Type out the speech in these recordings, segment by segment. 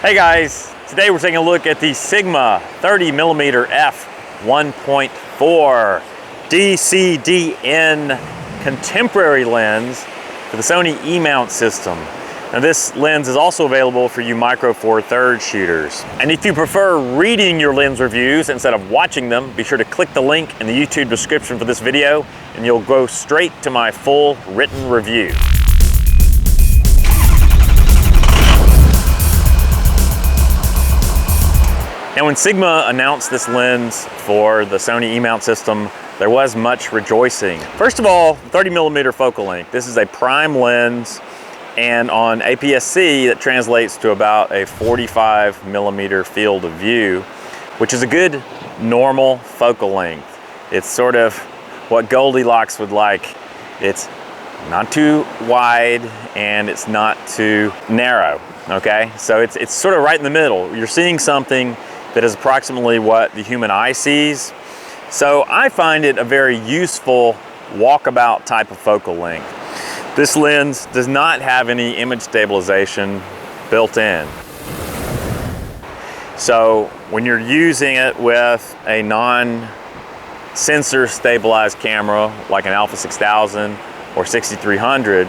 Hey guys, today we're taking a look at the Sigma 30mm f1.4 DCDN contemporary lens for the Sony E-mount system. Now this lens is also available for you Micro Four Thirds shooters. And if you prefer reading your lens reviews instead of watching them, be sure to click the link in the YouTube description for this video and you'll go straight to my full written review. Now when Sigma announced this lens for the Sony E-mount system, there was much rejoicing. First of all, 30mm focal length. This is a prime lens, and on APS-C that translates to about a 45mm field of view, which is a good normal focal length. It's sort of what Goldilocks would like. It's not too wide and it's not too narrow, okay? So it's sort of right in the middle. You're seeing something that is approximately what the human eye sees. So I find it a very useful walkabout type of focal length. This lens does not have any image stabilization built in. So when you're using it with a non-sensor stabilized camera like an Alpha 6000 or 6300,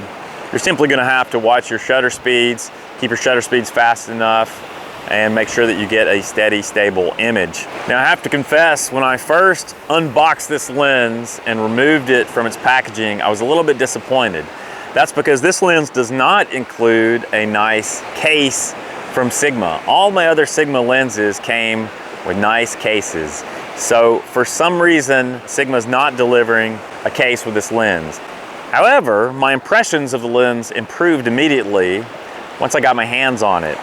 you're simply gonna have to watch your shutter speeds, keep your shutter speeds fast enough, and make sure that you get a steady, stable image. Now I have to confess, when I first unboxed this lens and removed it from its packaging, I was a little bit disappointed. That's because this lens does not include a nice case from Sigma. All my other Sigma lenses came with nice cases. So for some reason, Sigma's not delivering a case with this lens. However, my impressions of the lens improved immediately once I got my hands on it.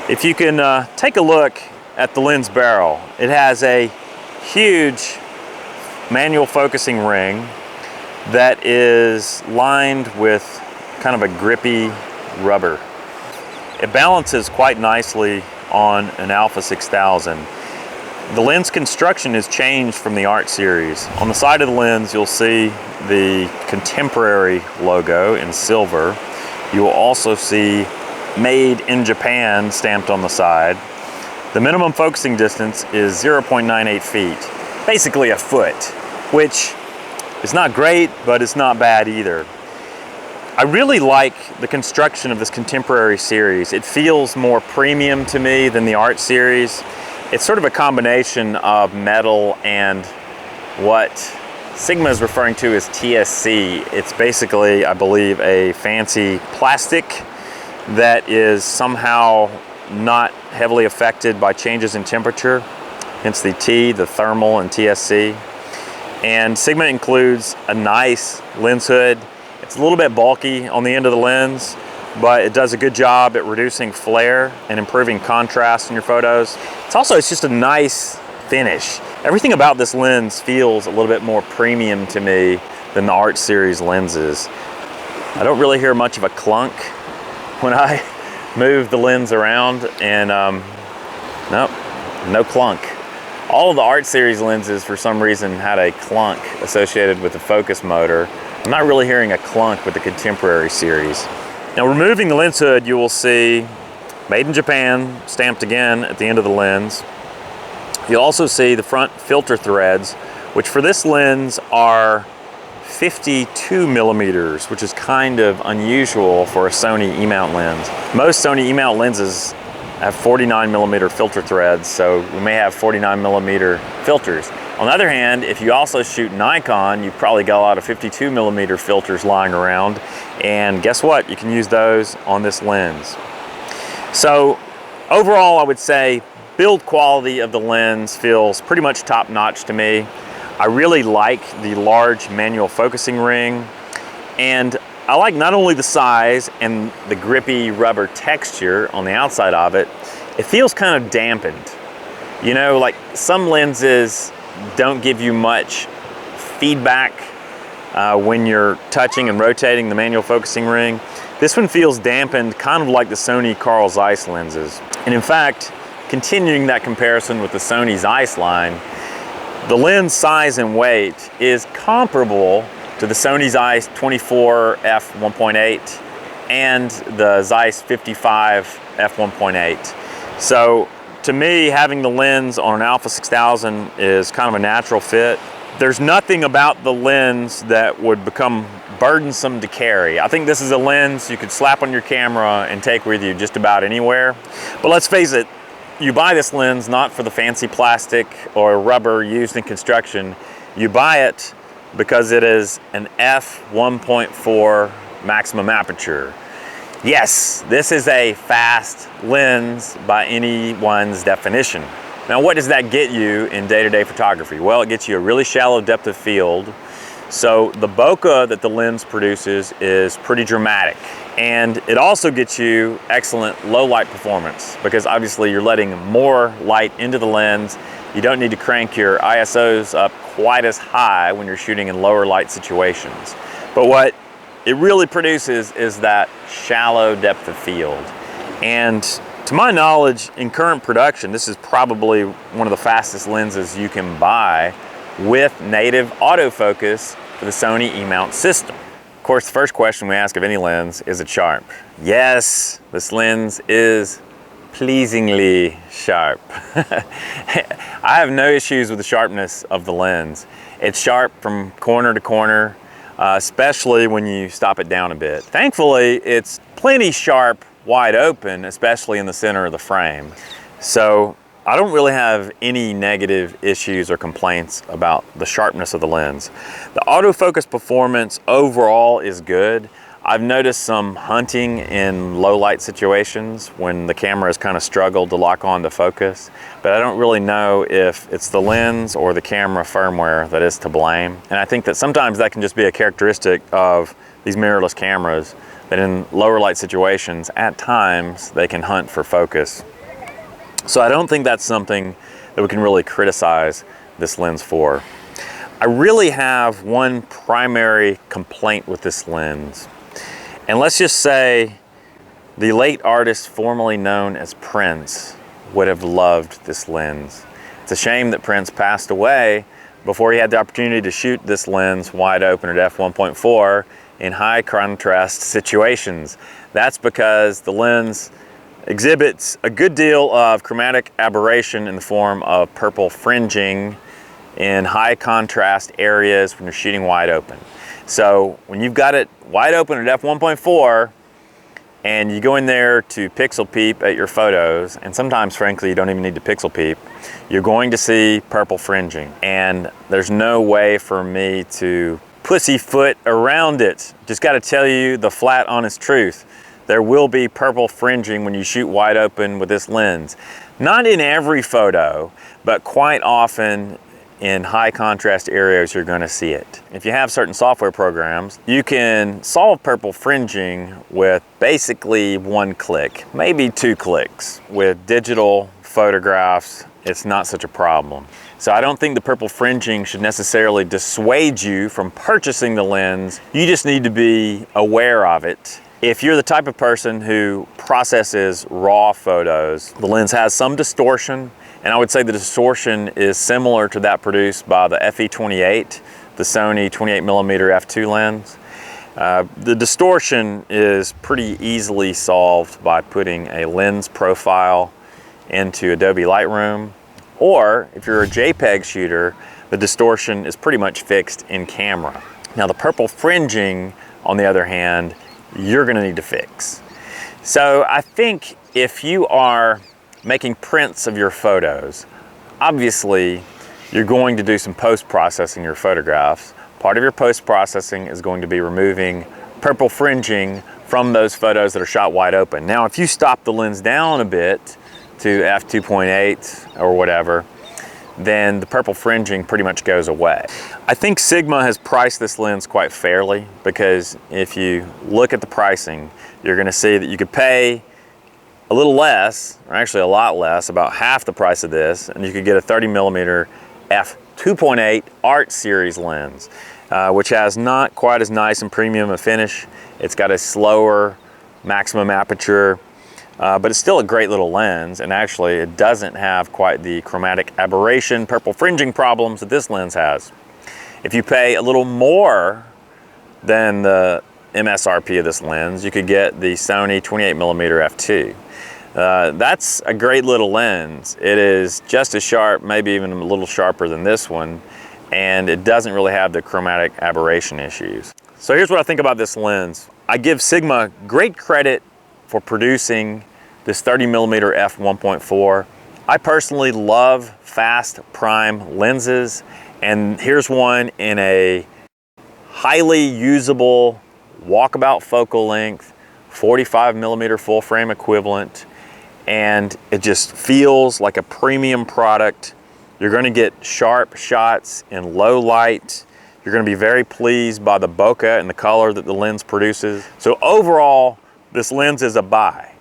If you can take a look at the lens barrel, it has a huge manual focusing ring that is lined with kind of a grippy rubber. It balances quite nicely on an Alpha 6000. The lens construction is changed from the Art series. On the side of the lens, you'll see the Contemporary logo in silver. You will also see Made in Japan stamped on the side. The minimum focusing distance is 0.98 feet, basically a foot, which is not great, but it's not bad either. I really like the construction of this Contemporary series. It feels more premium to me than the Art series. It's sort of a combination of metal and what Sigma is referring to as TSC. It's basically, I believe, a fancy plastic that is somehow not heavily affected by changes in temperature, hence the T, the thermal, and TSC. And Sigma includes a nice lens hood. It's a little bit bulky on the end of the lens, but it does a good job at reducing flare and improving contrast in your photos. It's just a nice finish. Everything about this lens feels a little bit more premium to me than the Art series lenses. I don't really hear much of a clunk when I move the lens around, and nope, no clunk. All of the Art series lenses for some reason had a clunk associated with the focus motor. I'm not really hearing a clunk with the Contemporary series. Now removing the lens hood, you will see Made in Japan stamped again at the end of the lens. You'll also see the front filter threads, which for this lens are 52mm, which is kind of unusual for a Sony E-mount lens. Most Sony E-mount lenses have 49mm filter threads, so we may have 49mm filters. On the other hand, if you also shoot Nikon, you've probably got a lot of 52mm filters lying around, and guess what? You can use those on this lens. So overall, I would say build quality of the lens feels pretty much top-notch to me. I really like the large manual focusing ring, and I like not only the size and the grippy rubber texture on the outside of it, it feels kind of dampened. You know, like some lenses don't give you much feedback when you're touching and rotating the manual focusing ring. This one feels dampened, kind of like the Sony Carl Zeiss lenses. And in fact, continuing that comparison with the Sony Zeiss line, the lens size and weight is comparable to the Sony Zeiss 24 f1.8 and the Zeiss 55 f1.8. So to me, having the lens on an Alpha 6000 is kind of a natural fit. There's nothing about the lens that would become burdensome to carry. I think this is a lens you could slap on your camera and take with you just about anywhere. But let's face it, you buy this lens not for the fancy plastic or rubber used in construction. You buy it because it is an f1.4 maximum aperture. Yes, this is a fast lens by anyone's definition. Now, what does that get you in day-to-day photography? Well, it gets you a really shallow depth of field. So the bokeh that the lens produces is pretty dramatic. And it also gets you excellent low light performance because obviously you're letting more light into the lens. You don't need to crank your ISOs up quite as high when you're shooting in lower light situations. But what it really produces is that shallow depth of field. And to my knowledge, in current production, this is probably one of the fastest lenses you can buy with native autofocus for the Sony E-mount system. Of course, the first question we ask of any lens, is it sharp? Yes, this lens is pleasingly sharp. I have no issues with the sharpness of the lens. It's sharp from corner to corner, especially when you stop it down a bit. Thankfully, it's plenty sharp wide open, especially in the center of the frame. So I don't really have any negative issues or complaints about the sharpness of the lens. The autofocus performance overall is good. I've noticed some hunting in low light situations when the camera has kind of struggled to lock on to focus, but I don't really know if it's the lens or the camera firmware that is to blame. And I think that sometimes that can just be a characteristic of these mirrorless cameras, that in lower light situations, at times, they can hunt for focus. So I don't think that's something that we can really criticize this lens for. I really have one primary complaint with this lens. And let's just say the late artist formerly known as Prince would have loved this lens. It's a shame that Prince passed away before he had the opportunity to shoot this lens wide open at f1.4 in high contrast situations. That's because the lens exhibits a good deal of chromatic aberration in the form of purple fringing in high contrast areas when you're shooting wide open. So when you've got it wide open at f1.4 and you go in there to pixel peep at your photos, and sometimes frankly you don't even need to pixel peep, you're going to see purple fringing. And there's no way for me to pussyfoot around it. Just got to tell you the flat honest truth. There will be purple fringing when you shoot wide open with this lens. Not in every photo, but quite often in high contrast areas you're going to see it. If you have certain software programs, you can solve purple fringing with basically one click, maybe 2 clicks. With digital photographs, it's not such a problem. So I don't think the purple fringing should necessarily dissuade you from purchasing the lens. You just need to be aware of it. If you're the type of person who processes raw photos, the lens has some distortion, and I would say the distortion is similar to that produced by the FE28, the Sony 28mm f2 lens. The distortion is pretty easily solved by putting a lens profile into Adobe Lightroom, or if you're a JPEG shooter, the distortion is pretty much fixed in camera. Now the purple fringing, on the other hand, you're gonna need to fix. So I think if you are making prints of your photos, obviously you're going to do some post-processing your photographs. Part of your post-processing is going to be removing purple fringing from those photos that are shot wide open. Now, if you stop the lens down a bit to f2.8 or whatever, then the purple fringing pretty much goes away. I think Sigma has priced this lens quite fairly, because if you look at the pricing, you're gonna see that you could pay a little less, or actually a lot less, about half the price of this, and you could get a 30mm f2.8 Art Series lens, which has not quite as nice and premium a finish. It's got a slower maximum aperture, but it's still a great little lens, and actually it doesn't have quite the chromatic aberration, purple fringing problems that this lens has. If you pay a little more than the MSRP of this lens, you could get the Sony 28mm f2. That's a great little lens. It is just as sharp, maybe even a little sharper than this one, and it doesn't really have the chromatic aberration issues. So here's what I think about this lens. I give Sigma great credit for producing this 30mm f1.4. I personally love fast prime lenses, and here's one in a highly usable walkabout focal length, 45mm full frame equivalent, and it just feels like a premium product. You're going to get sharp shots in low light. You're going to be very pleased by the bokeh and the color that the lens produces. So overall, this lens is a buy.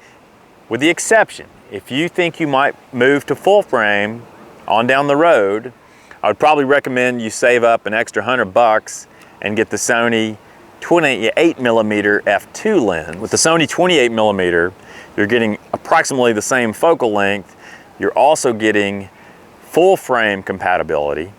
With the exception, if you think you might move to full frame on down the road, I would probably recommend you save up an extra $100 and get the Sony 28mm f2 lens. With the Sony 28mm, you're getting approximately the same focal length. You're also getting full frame compatibility,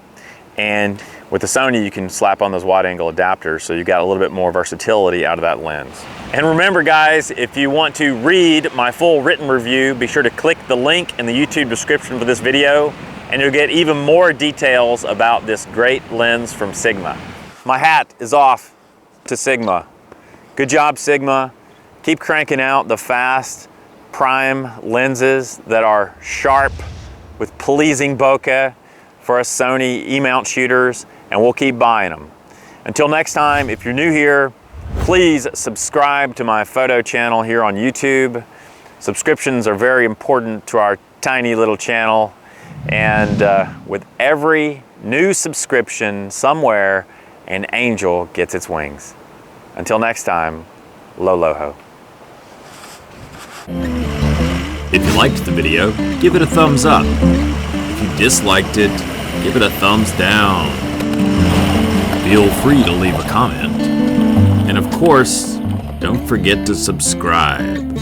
and with the Sony, you can slap on those wide angle adapters, so you got a little bit more versatility out of that lens. And remember guys, if you want to read my full written review, be sure to click the link in the YouTube description for this video, and you'll get even more details about this great lens from Sigma. My hat is off to Sigma. Good job, Sigma. Keep cranking out the fast prime lenses that are sharp with pleasing bokeh for us Sony E-mount shooters, and we'll keep buying them. Until next time, if you're new here, please subscribe to my photo channel here on YouTube. Subscriptions are very important to our tiny little channel, and with every new subscription somewhere, an angel gets its wings. Until next time, LOLOHO. If you liked the video, give it a thumbs up. If you disliked it, give it a thumbs down. Feel free to leave a comment. And of course, don't forget to subscribe.